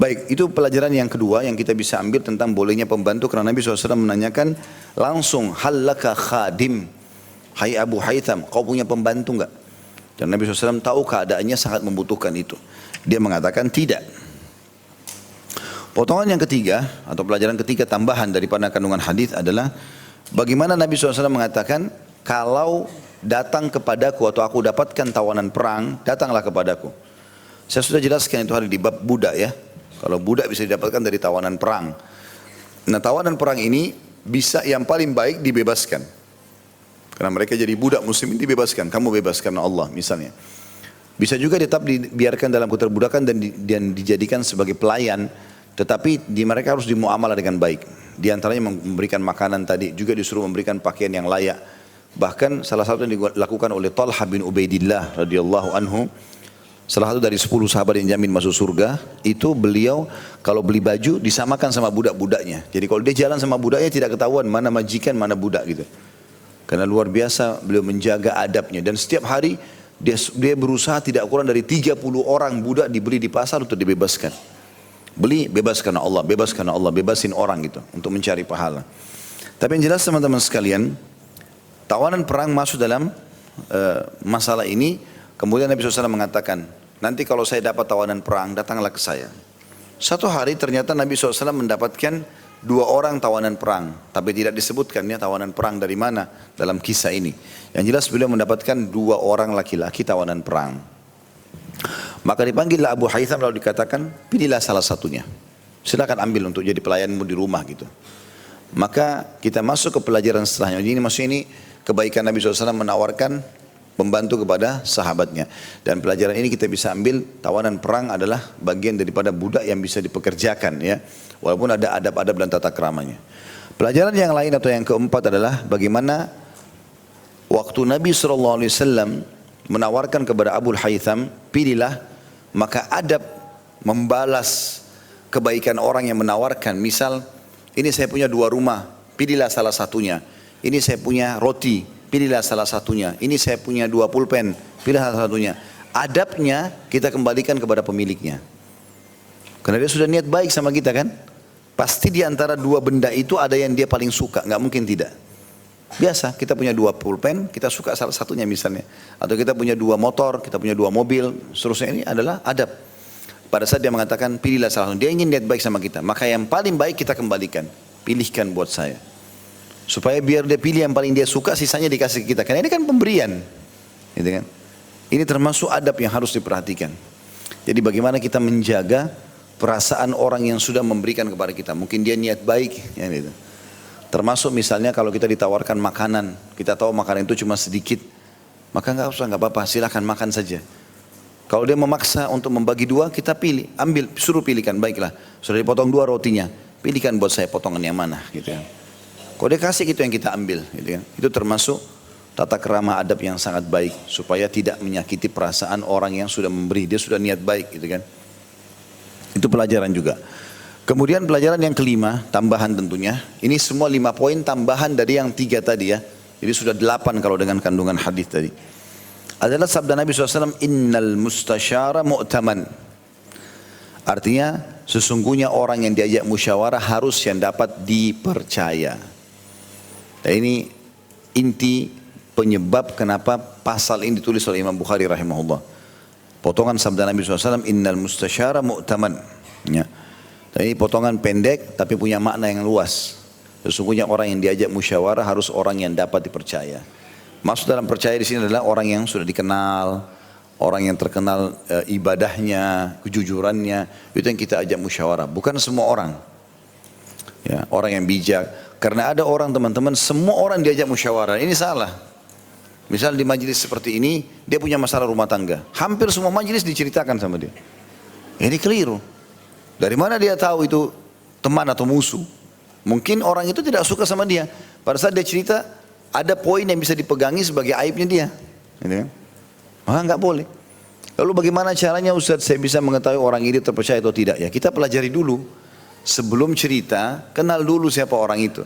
Baik, itu pelajaran yang kedua yang kita bisa ambil tentang bolehnya pembantu, karena Nabi SAW menanyakan langsung, halaka khadim, hai Abu Haytham, kau punya pembantu enggak? Dan Nabi SAW tahu keadaannya sangat membutuhkan itu. Dia mengatakan tidak. Potongan yang ketiga atau pelajaran ketiga tambahan daripada kandungan hadis adalah bagaimana Nabi SAW mengatakan, kalau datang kepadaku atau aku dapatkan tawanan perang, datanglah kepadaku. Saya sudah jelaskan itu hari di bab budak ya. Kalau budak bisa didapatkan dari tawanan perang. Nah, tawanan perang ini bisa yang paling baik dibebaskan. Karena mereka jadi budak muslimin, dibebaskan. Kamu bebas karena Allah misalnya. Bisa juga tetap dibiarkan dalam keterbudakan dan dijadikan sebagai pelayan. Tetapi mereka harus dimuamalah dengan baik. Di antaranya memberikan makanan tadi, juga disuruh memberikan pakaian yang layak. Bahkan salah satu yang dilakukan oleh Talha bin Ubaidillah radhiyallahu anhu, salah satu dari 10 sahabat yang jamin masuk surga, itu beliau kalau beli baju disamakan sama budak-budaknya. Jadi kalau dia jalan sama budaknya tidak ketahuan mana majikan, mana budak gitu. Karena luar biasa beliau menjaga adabnya. Dan setiap hari dia berusaha tidak kurang dari 30 orang budak dibeli di pasar untuk dibebaskan. Beli, bebas karena Allah, bebas karena Allah, bebasin orang gitu untuk mencari pahala. Tapi yang jelas teman-teman sekalian, tawanan perang masuk dalam masalah ini. Kemudian Nabi SAW mengatakan, nanti kalau saya dapat tawanan perang, datanglah ke saya. Satu hari ternyata Nabi SAW mendapatkan 2 orang tawanan perang. Tapi tidak disebutkan ya tawanan perang dari mana dalam kisah ini. Yang jelas beliau mendapatkan 2 orang laki-laki tawanan perang. Maka dipanggillah Abu Haytham lalu dikatakan, pilihlah salah satunya. Silakan ambil untuk jadi pelayanmu di rumah gitu. Maka kita masuk ke pelajaran setelahnya. Ini maksudnya ini kebaikan Nabi SAW menawarkan membantu kepada sahabatnya. Dan pelajaran ini kita bisa ambil, tawanan perang adalah bagian daripada budak yang bisa dipekerjakan ya. Walaupun ada adab-adab dan tata keramanya. Pelajaran yang lain atau yang keempat adalah bagaimana waktu Nabi SAW menawarkan kepada Abu Haytham, pilihlah, maka adab membalas kebaikan orang yang menawarkan. Misal, ini saya punya 2 rumah, pilihlah salah satunya. Ini saya punya roti, pilihlah salah satunya. Ini saya punya 2 pulpen, pilih salah satunya. Adabnya kita kembalikan kepada pemiliknya. Karena dia sudah niat baik sama kita kan. Pasti di antara 2 benda itu ada yang dia paling suka, nggak mungkin tidak. Biasa kita punya 2 pulpen, kita suka salah satunya misalnya. Atau kita punya 2 motor, kita punya 2 mobil, seterusnya. Ini adalah adab. Pada saat dia mengatakan pilihlah salah satu, dia ingin niat baik sama kita. Maka yang paling baik kita kembalikan, pilihkan buat saya. Supaya biar dia pilih yang paling dia suka, sisanya dikasih ke kita. Karena ini kan pemberian. Gitu kan? Ini termasuk adab yang harus diperhatikan. Jadi bagaimana kita menjaga perasaan orang yang sudah memberikan kepada kita. Mungkin dia niat baik. Ya gitu. Termasuk misalnya kalau kita ditawarkan makanan. Kita tahu makanan itu cuma sedikit. Maka nggak usah, nggak apa-apa, silahkan makan saja. Kalau dia memaksa untuk membagi 2, kita pilih. Ambil, suruh pilihkan, baiklah. Sudah dipotong 2 rotinya. Pilihkan buat saya potongan yang mana. Gitu ya. Kalau dia kasih itu yang kita ambil, gitu kan. Itu termasuk tata kerama adab yang sangat baik supaya tidak menyakiti perasaan orang yang sudah memberi, dia sudah niat baik, gitu kan. Itu pelajaran juga. Kemudian pelajaran yang kelima, tambahan tentunya. Ini semua 5 poin tambahan dari yang 3 tadi ya. Jadi sudah 8 kalau dengan kandungan hadis tadi. Adalah sabda Nabi SAW, innal mustasyara mu'taman. Artinya sesungguhnya orang yang diajak musyawarah harus yang dapat dipercaya. Dan ini inti penyebab kenapa pasal ini ditulis oleh Imam Bukhari rahimahullah. Potongan sabda Nabi SAW, innal mustasyara mu'taman. Ya. Dan ini potongan pendek tapi punya makna yang luas. Sesungguhnya orang yang diajak musyawarah harus orang yang dapat dipercaya. Maksud dalam percaya di sini adalah orang yang sudah dikenal, orang yang terkenal ibadahnya, kejujurannya, itu yang kita ajak musyawarah. Bukan semua orang. Ya, orang yang bijak. Karena ada orang teman-teman, semua orang diajak musyawarah. Ini salah. Misal di majelis seperti ini, dia punya masalah rumah tangga. Hampir semua majelis diceritakan sama dia. Ini keliru. Dari mana dia tahu itu teman atau musuh? Mungkin orang itu tidak suka sama dia. Pada saat dia cerita, ada poin yang bisa dipegangi sebagai aibnya dia. Gitu kan? Maka nggak boleh. Lalu bagaimana caranya Ustaz saya bisa mengetahui orang ini terpercaya atau tidak? Ya kita pelajari dulu. Sebelum cerita, kenal dulu siapa orang itu.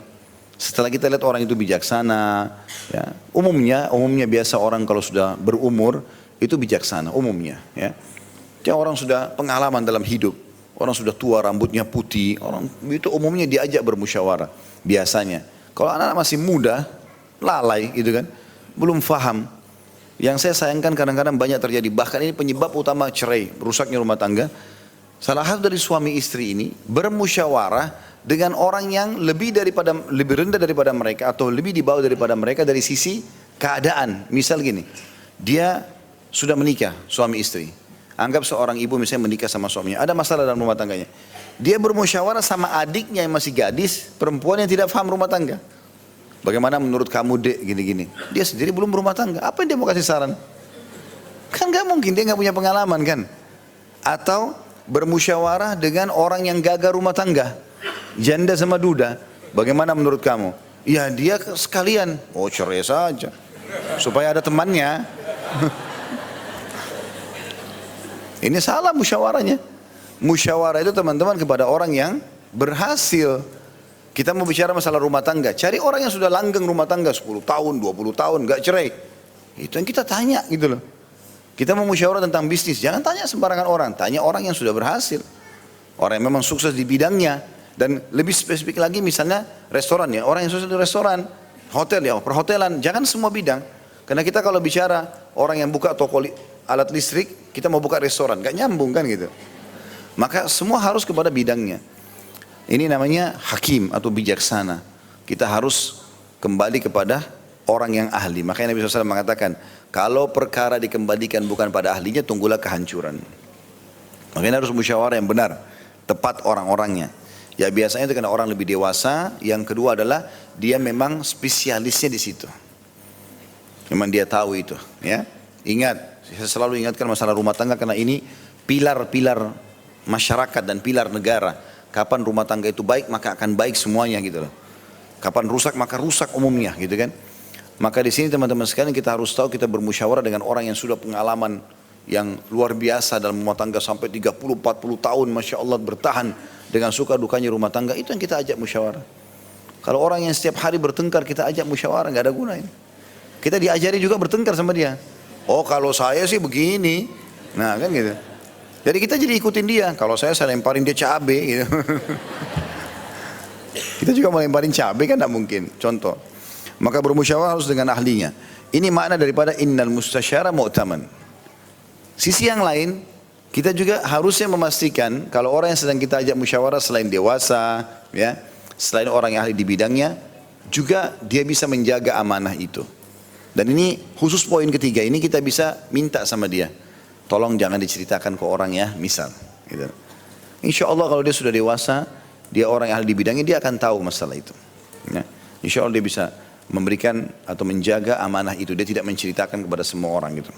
Setelah kita lihat orang itu bijaksana, ya, umumnya biasa orang kalau sudah berumur itu bijaksana umumnya. Ya, dia orang sudah pengalaman dalam hidup. orang sudah tua rambutnya putih, orang itu umumnya diajak bermusyawarah biasanya. Kalau anak-anak masih muda, lalai gitu kan, belum faham. Yang saya sayangkan kadang-kadang banyak terjadi, bahkan ini penyebab utama cerai, rusaknya rumah tangga. Salah satu dari suami istri ini bermusyawarah dengan orang yang lebih rendah daripada mereka atau lebih di bawah daripada mereka dari sisi keadaan. Misal gini, dia sudah menikah suami istri. Anggap seorang ibu misalnya menikah sama suaminya, ada masalah dalam rumah tangganya. Dia bermusyawarah sama adiknya yang masih gadis, perempuan yang tidak paham rumah tangga. Bagaimana menurut kamu dek gini-gini. Dia sendiri belum berumah tangga, apa yang dia mau kasih saran? Kan gak mungkin, dia gak punya pengalaman kan. Atau bermusyawarah dengan orang yang gagal rumah tangga, janda sama duda. Bagaimana menurut kamu? Ya dia sekalian, oh cerai saja, supaya ada temannya. Ini salah musyawarahnya. Musyawarah itu teman-teman kepada orang yang berhasil. Kita mau bicara masalah rumah tangga, cari orang yang sudah langgeng rumah tangga 10 tahun, 20 tahun, gak cerai. Itu yang kita tanya gitu loh. Kita mau musyawarah tentang bisnis, jangan tanya sembarangan orang, tanya orang yang sudah berhasil. Orang yang memang sukses di bidangnya. Dan lebih spesifik lagi misalnya restoran ya, orang yang sukses di restoran, hotel ya, perhotelan, jangan semua bidang. Karena kita kalau bicara orang yang buka toko alat listrik, kita mau buka restoran, gak nyambung kan gitu. Maka semua harus kepada bidangnya. Ini namanya hakim atau bijaksana. Kita harus kembali kepada orang yang ahli. Makanya Nabi SAW mengatakan, kalau perkara dikembalikan bukan pada ahlinya, tunggulah kehancuran. Makanya harus musyawarah yang benar, tepat orang-orangnya. Ya biasanya itu karena orang lebih dewasa. Yang kedua adalah dia memang spesialisnya di situ. Memang dia tahu itu. Ya, ingat, saya selalu ingatkan masalah rumah tangga karena ini pilar-pilar masyarakat dan pilar negara. Kapan rumah tangga itu baik maka akan baik semuanya gitu loh. Kapan rusak maka rusak umumnya gitu kan. Maka di sini teman-teman sekalian kita harus tahu kita bermusyawarah dengan orang yang sudah pengalaman yang luar biasa dalam rumah tangga sampai 30-40 tahun Masya Allah bertahan dengan suka dukanya rumah tangga. Itu yang kita ajak musyawarah. Kalau orang yang setiap hari bertengkar kita ajak musyawarah gak ada gunanya. Kita diajari juga bertengkar sama dia. Oh kalau saya sih begini. Nah kan gitu. Jadi kita jadi ikutin dia. Kalau saya lemparin dia cabai gitu. Kita juga mau lemparin cabai kan tidak mungkin. Contoh. Maka bermusyawarah harus dengan ahlinya. Ini makna daripada innal mustasyara mu'taman. Sisi yang lain, kita juga harusnya memastikan kalau orang yang sedang kita ajak musyawarah selain dewasa, ya, selain orang yang ahli di bidangnya, juga dia bisa menjaga amanah itu. Dan ini khusus poin ketiga, ini kita bisa minta sama dia. Tolong jangan diceritakan ke orang ya, misal. Gitu. Insya Allah kalau dia sudah dewasa, dia orang yang ahli di bidangnya, dia akan tahu masalah itu. Ya. Insya Allah dia bisa memberikan atau menjaga amanah itu. Dia tidak menceritakan kepada semua orang gitu.